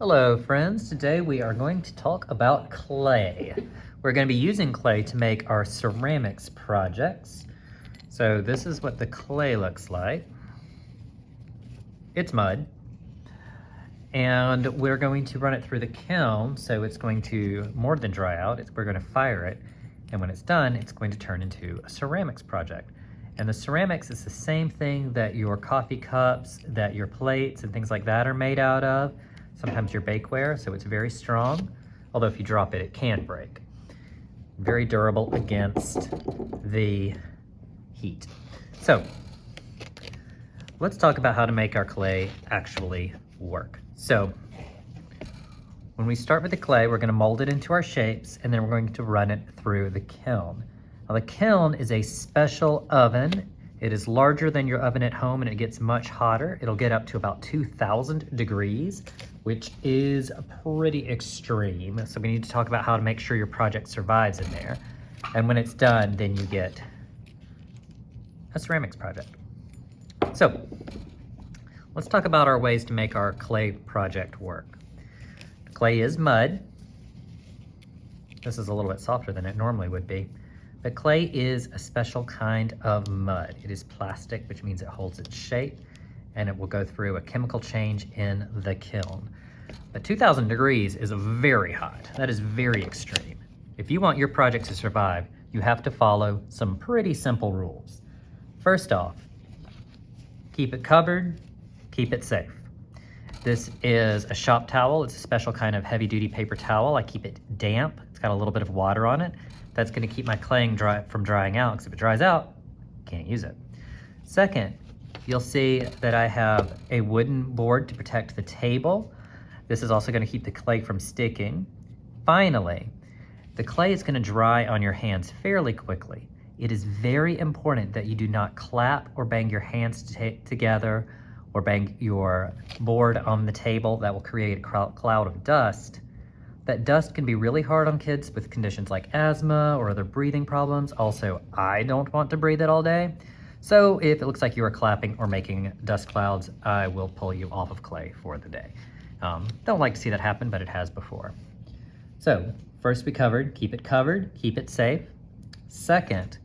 Hello friends, today we are going to talk about clay. We're going to be using clay to make our ceramics projects. So this is what the clay looks like. It's mud. And we're going to run it through the kiln, so it's going to more than dry out. We're going to fire it, and when it's done, it's going to turn into a ceramics project. And the ceramics is the same thing that your coffee cups, that your plates and things like that are made out of. Sometimes your bakeware, so it's very strong. Although if you drop it, it can break. Very durable against the heat. So, let's talk about how to make our clay actually work. So, when we start with the clay, we're going to mold it into our shapes, and then we're going to run it through the kiln. Now, the kiln is a special oven. It is larger than your oven at home, and it gets much hotter. It'll get up to about 2,000 degrees, which is pretty extreme. So we need to talk about how to make sure your project survives in there. And when it's done, then you get a ceramics project. So let's talk about our ways to make our clay project work. Clay is mud. This is a little bit softer than it normally would be. But clay is a special kind of mud. It is plastic, which means it holds its shape, and it will go through a chemical change in the kiln. But 2,000 degrees is very hot. That is very extreme. If you want your project to survive, you have to follow some pretty simple rules. First off, keep it covered, keep it safe. This is a shop towel. It's a special kind of heavy-duty paper towel. I keep it damp. It's got a little bit of water on it. That's going to keep my clay from drying out, because if it dries out, can't use it. Second, you'll see that I have a wooden board to protect the table. This is also going to keep the clay from sticking. Finally, the clay is going to dry on your hands fairly quickly. It is very important that you do not clap or bang your hands together or bang your board on the table. That will create a cloud of dust. That dust can be really hard on kids with conditions like asthma or other breathing problems. Also, I don't want to breathe it all day. So if it looks like you are clapping or making dust clouds, I will pull you off of clay for the day. Don't like to see that happen, but it has before. So first we keep it safe. Second,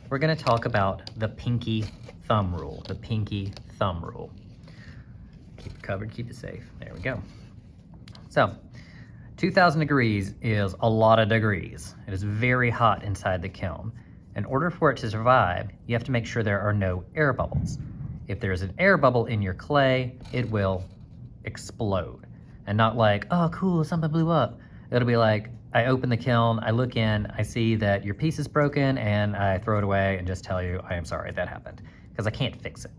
we're gonna talk about the pinky thumb rule, Keep it covered, keep it safe. There we go. So, 2,000 degrees is a lot of degrees. It is very hot inside the kiln. In order for it to survive, you have to make sure there are no air bubbles. If there's an air bubble in your clay, it will explode. And not like, oh cool, something blew up. It'll be like, I open the kiln, I look in, I see that your piece is broken, and I throw it away and just tell you, I am sorry that happened, because I can't fix it.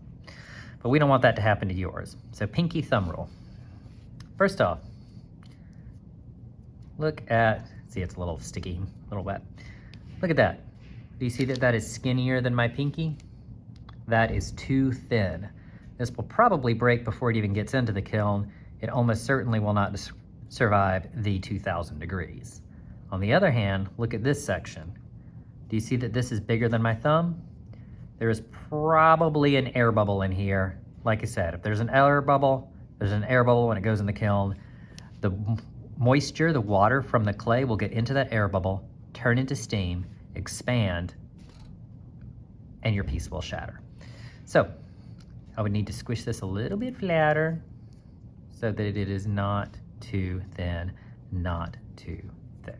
But we don't want that to happen to yours. So pinky thumb rule. First off, look at, see it's a little sticky, a little wet. Look at that. Do you see that that is skinnier than my pinky? That is too thin. This will probably break before it even gets into the kiln. It almost certainly will not survive the 2,000 degrees. On the other hand, look at this section. Do you see that this is bigger than my thumb? There is probably an air bubble in here. Like I said, if there's an air bubble, there's an air bubble when it goes in the kiln. The moisture, the water from the clay will get into that air bubble, turn into steam, expand, and your piece will shatter. So I would need to squish this a little bit flatter so that it is not too thin, not too thick.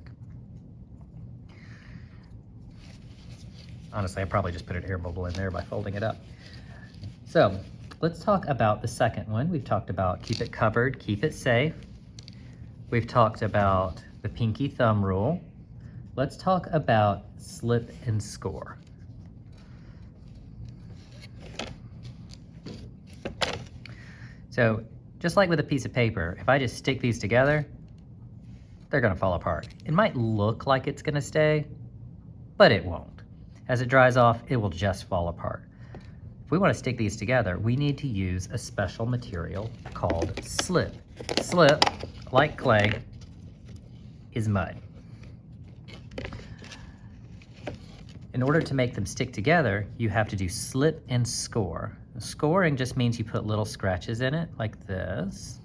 Honestly, I probably just put an air bubble in there by folding it up. So let's talk about the second one. We've talked about keep it covered, keep it safe. We've talked about the pinky thumb rule. Let's talk about slip and score. So just like with a piece of paper, if I just stick these together, they're gonna fall apart. It might look like it's gonna stay, but it won't. As it dries off, it will just fall apart. If we wanna stick these together, we need to use a special material called slip. Slip, like clay, is mud. In order to make them stick together, you have to do slip and score. Scoring just means you put little scratches in it, like this.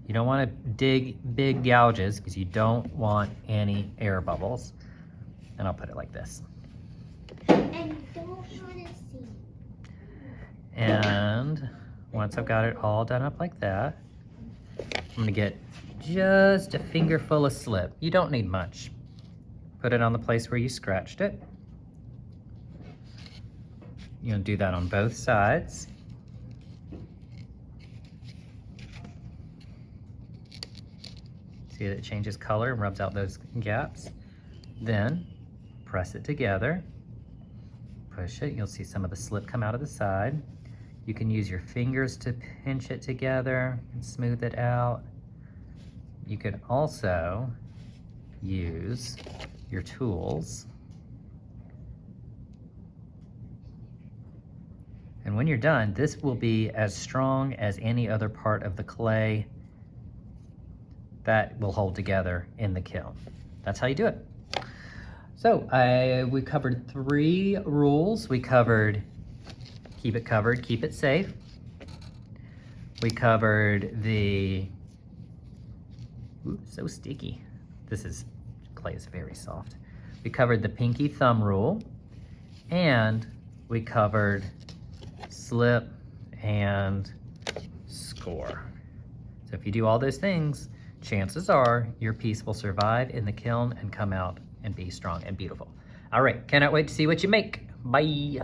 You don't want to dig big gouges because you don't want any air bubbles. And I'll put it like this. And don't want to see. And once I've got it all done up like that, I'm gonna get just a fingerful of slip. You don't need much. Put it on the place where you scratched it. You're gonna do that on both sides. See that it changes color and rubs out those gaps. Then press it together. Push it, you'll see some of the slip come out of the side. You can use your fingers to pinch it together and smooth it out. You can also use your tools. And when you're done, this will be as strong as any other part of the clay that will hold together in the kiln. That's how you do it. So we covered 3 rules. We covered keep it covered, keep it safe. We covered the, ooh, so sticky. Clay is very soft. We covered the pinky thumb rule, and we covered slip and score. So if you do all those things, chances are your piece will survive in the kiln and come out and be strong and beautiful. All right, cannot wait to see what you make. Bye.